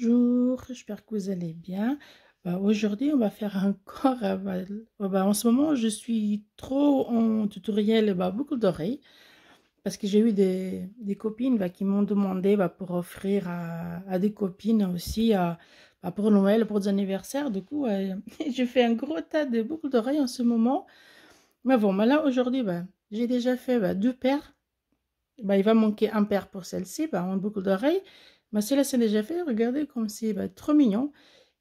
Bonjour, j'espère que vous allez bien. Aujourd'hui, on va faire encore, en ce moment, je suis trop en tutoriel, boucle d'oreilles, parce que j'ai eu des copines qui m'ont demandé pour offrir à des copines aussi, pour Noël, pour des anniversaires. Du coup, je fais un gros tas de boucles d'oreilles en ce moment. Mais bon, là, aujourd'hui, j'ai déjà fait deux paires. Il va manquer un paire pour celle-ci, en boucle d'oreille. Mais celle-là, c'est déjà fait. Regardez comme c'est trop mignon.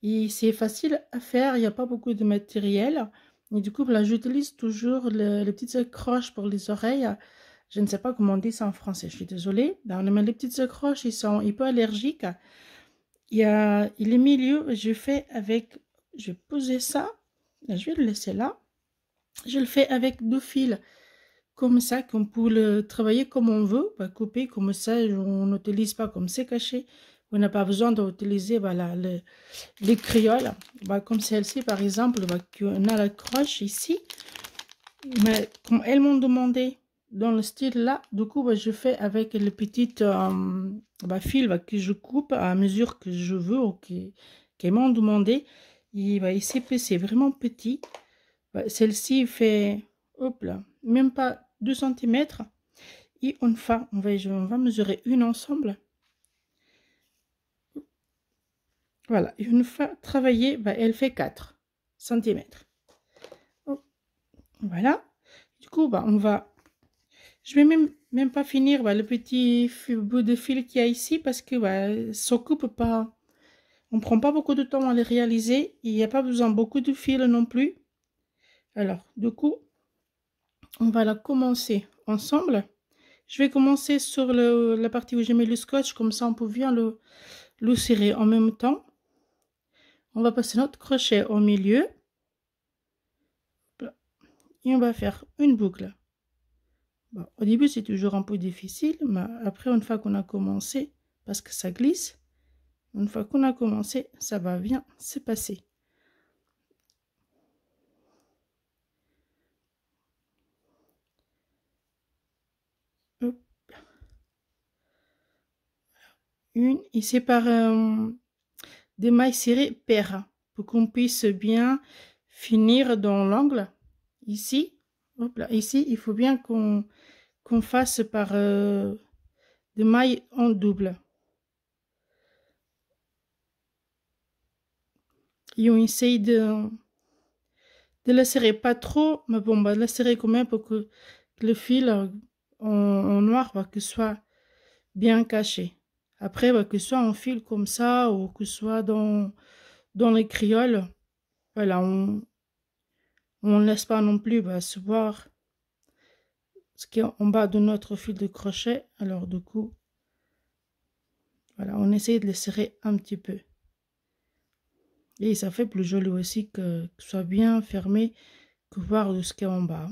Et c'est facile à faire. Il n'y a pas beaucoup de matériel. Et du coup, là, j'utilise toujours les petites accroches pour les oreilles. Je ne sais pas comment on dit ça en français. Je suis désolée. On met les petites accroches. Ils sont un peu allergiques. Il y a les milieux. Je fais avec... Je vais poser ça. Je vais le laisser là. Je le fais avec deux fils comme ça, qu'on peut le travailler comme on veut, couper comme ça, on n'utilise pas comme c'est caché. On n'a pas besoin d'utiliser les crioles, comme celle-ci par exemple, qu'on a la croche ici. Mais comme elles m'ont demandé dans le style là, du coup, je fais avec les petites fils que je coupe à mesure que je veux ou qu'elles m'ont demandé. Et ici, c'est vraiment petit. Celle-ci fait, hop là, même pas 2 centimètres. Et on va mesurer une ensemble. Voilà, une fois travaillée, elle fait 4 centimètres. Voilà. Du coup, je vais même pas finir le petit bout de fil qu'il y a ici parce que ça coupe pas. On prend pas beaucoup de temps à les réaliser. Il n'y a pas besoin beaucoup de fil non plus. Alors, du coup, on va la commencer ensemble. Je vais commencer sur la partie où j'ai mis le scotch, comme ça on peut bien le serrer en même temps. On va passer notre crochet au milieu. Et on va faire une boucle. Au début c'est toujours un peu difficile, mais après une fois qu'on a commencé, parce que ça glisse, une fois qu'on a commencé, ça va bien se passer. Hop. Une, ici par des mailles serrées paires, pour qu'on puisse bien finir dans l'angle. Ici, hop là, ici, il faut bien qu'on fasse par des mailles en double. Et on essaye de la serrer pas trop, mais bon, la serrer quand même pour que le fil en noir que soit bien caché. Après, que ce soit en fil comme ça ou que ce soit dans les crioles, voilà, on ne laisse pas non plus se voir ce qui est en bas de notre fil de crochet. Alors du coup, voilà, on essaye de les serrer un petit peu. Et ça fait plus joli aussi que ce soit bien fermé, que voir de ce qui est en bas.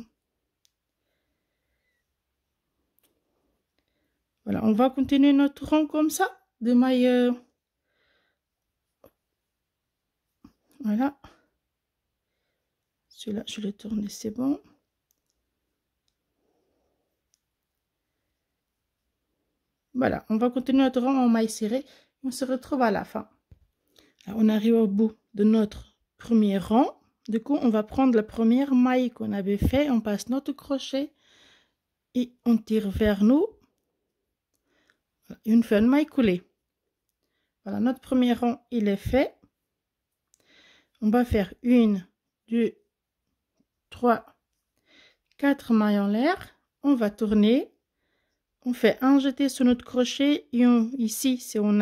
Voilà, on va continuer notre rang comme ça, de mailles. Voilà. Celui-là, je le tourne, c'est bon. Voilà, on va continuer notre rang en mailles serrées. On se retrouve à la fin. Alors, on arrive au bout de notre premier rang. Du coup, on va prendre la première maille qu'on avait fait. On passe notre crochet et on tire vers nous. Une fois une maille coulée. Voilà, notre premier rang, il est fait. On va faire 1, 2, 3, 4 mailles en l'air. On va tourner. On fait un jeté sur notre crochet et ici, si on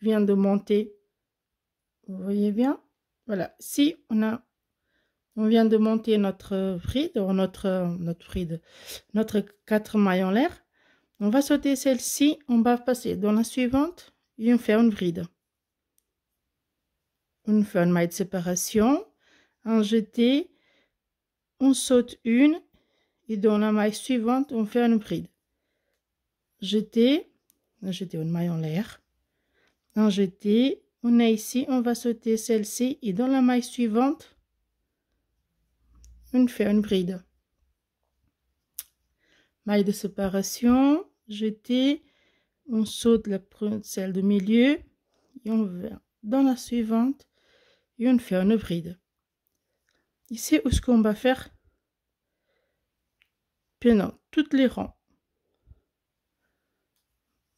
vient de monter, vous voyez bien, voilà, si on vient de monter notre bride, ou notre 4 mailles en l'air, on va sauter celle-ci, on va passer dans la suivante et on fait une bride. On fait une maille de séparation, un jeté, on saute une et dans la maille suivante, on fait une bride. Jeter une maille en l'air, un jeté, on est ici, on va sauter celle-ci et dans la maille suivante, on fait une bride. Maille de séparation, jeter, on saute celle du milieu et on va dans la suivante et on fait une bride. Ici, où ce qu'on va faire pendant tous les rangs.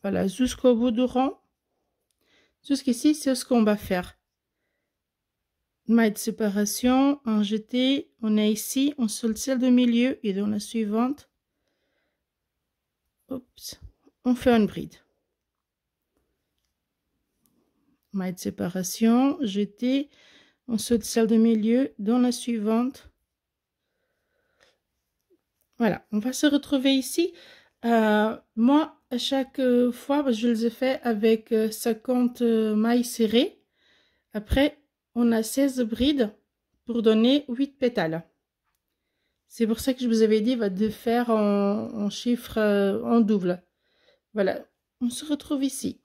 Voilà, jusqu'au bout du rang. Jusqu'ici, c'est ce qu'on va faire. Maille de séparation, un jeté, on est ici, on seul celle de milieu et dans la suivante, oups, on fait une bride. Maille de séparation, jeté, on saute celle de milieu, dans la suivante. Voilà, on va se retrouver ici. Moi, à chaque fois, je les ai fait avec 50 mailles serrées. Après, on a 16 brides pour donner 8 pétales. C'est pour ça que je vous avais dit de faire en chiffre en double. Voilà, on se retrouve ici.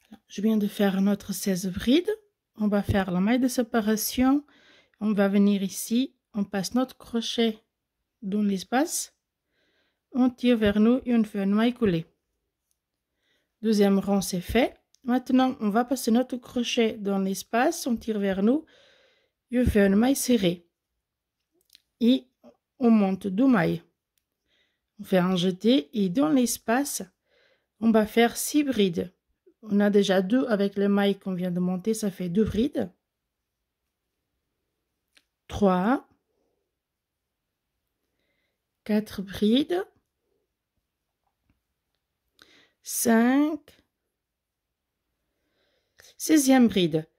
Alors, je viens de faire notre 16 brides. On va faire la maille de séparation. On va venir ici. On passe notre crochet dans l'espace. On tire vers nous et on fait une maille coulée. Deuxième rang, c'est fait. Maintenant, on va passer notre crochet dans l'espace. On tire vers nous et on fait une maille serrée. Et on monte 2 mailles. On fait un jeté et dans l'espace, on va faire 6 brides. On a déjà 2 avec les mailles qu'on vient de monter, ça fait 2 brides. 3, 4 brides, 5, 16e bride.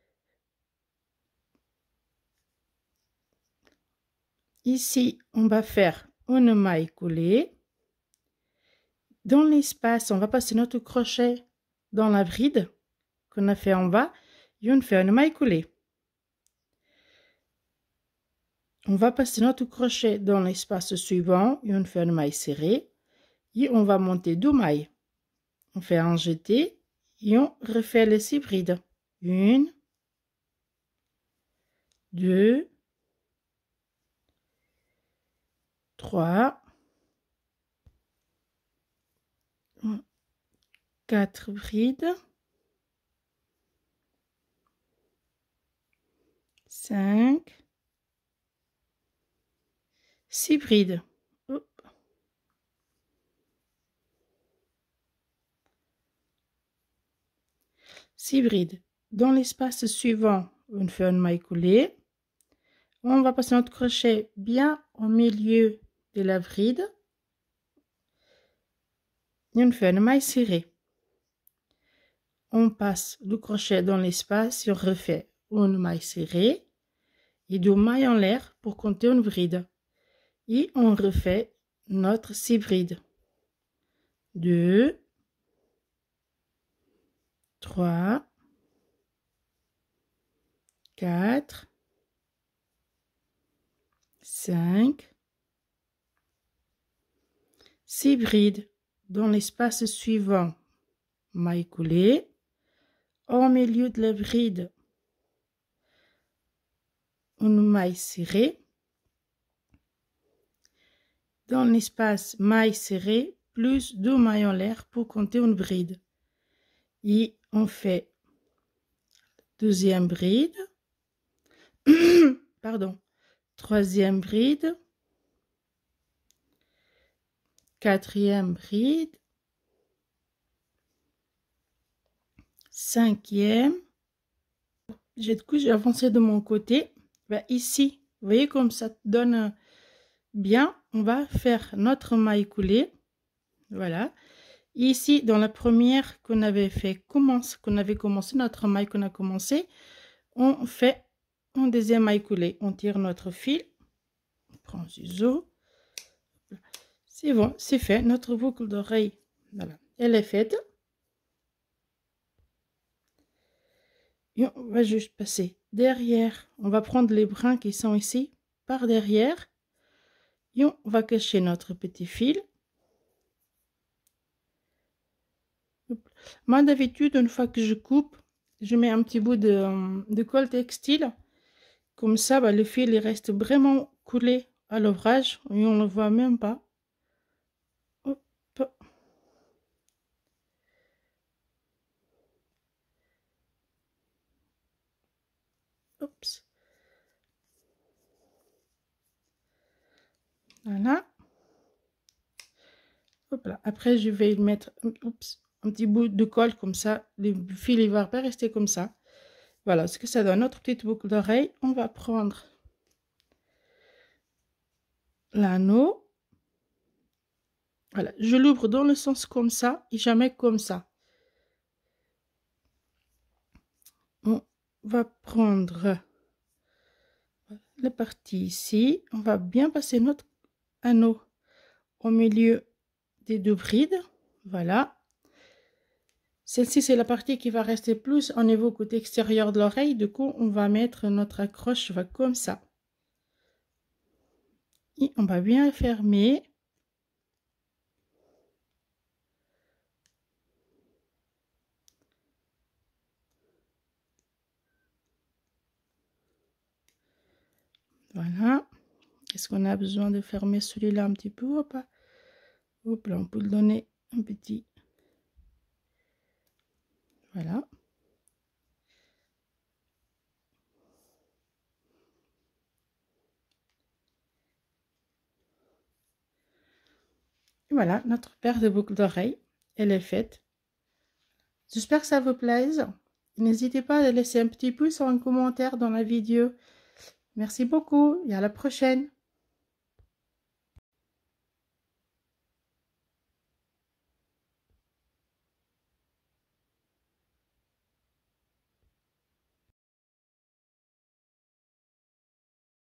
Ici, on va faire une maille coulée. Dans l'espace, on va passer notre crochet dans la bride qu'on a fait en bas et on fait une maille coulée. On va passer notre crochet dans l'espace suivant et on fait une maille serrée et on va monter 2 mailles. On fait un jeté et on refait les 6 brides. 1, 2, 3, 4 brides, 5, 6 brides. Hop. 6 brides. Dans l'espace suivant, on fait une maille coulée. On va passer notre crochet bien au milieu de la bride. Et on fait une maille serrée. On passe le crochet dans l'espace et on refait une maille serrée et 2 mailles en l'air pour compter une bride. Et on refait notre 6 brides. 2, 3, 4, 5, 6 brides. Dans l'espace suivant, maille coulée. Au milieu de la bride, une maille serrée. Dans l'espace maille serrée, plus 2 mailles en l'air pour compter une bride. Et on fait deuxième bride. Pardon. Troisième bride. Quatrième bride. Cinquième. J'ai avancé de mon côté. Ici, vous voyez comme ça donne bien. On va faire notre maille coulée. Voilà. Ici, dans la première qu'on avait commencé, notre maille qu'on a commencé, on fait une deuxième maille coulée. On tire notre fil. On prend un ciseau. C'est bon, c'est fait. Notre boucle d'oreille, voilà, elle est faite. Et on va juste passer derrière. On va prendre les brins qui sont ici par derrière. Et on va cacher notre petit fil. Moi, d'habitude, une fois que je coupe, je mets un petit bout de colle textile. Comme ça, le fil il reste vraiment collé à l'ouvrage et on ne le voit même pas. Hop. Voilà. Hop là. Après, je vais mettre un petit bout de colle comme ça. Le fil, il va pas rester comme ça. Voilà ce que ça donne. Notre petite boucle d'oreille. On va prendre l'anneau. Voilà, je l'ouvre dans le sens comme ça et jamais comme ça. On va prendre la partie ici. On va bien passer notre anneau au milieu des deux brides. Voilà. Celle-ci, c'est la partie qui va rester plus au niveau côté extérieur de l'oreille. Du coup, on va mettre notre accroche comme ça. Et on va bien fermer. Voilà. Est-ce qu'on a besoin de fermer celui-là un petit peu ou pas? Hop là, on peut le donner un petit. Voilà. Et voilà, notre paire de boucles d'oreilles, elle est faite. J'espère que ça vous plaise. N'hésitez pas à laisser un petit pouce ou un commentaire dans la vidéo. Merci beaucoup et à la prochaine.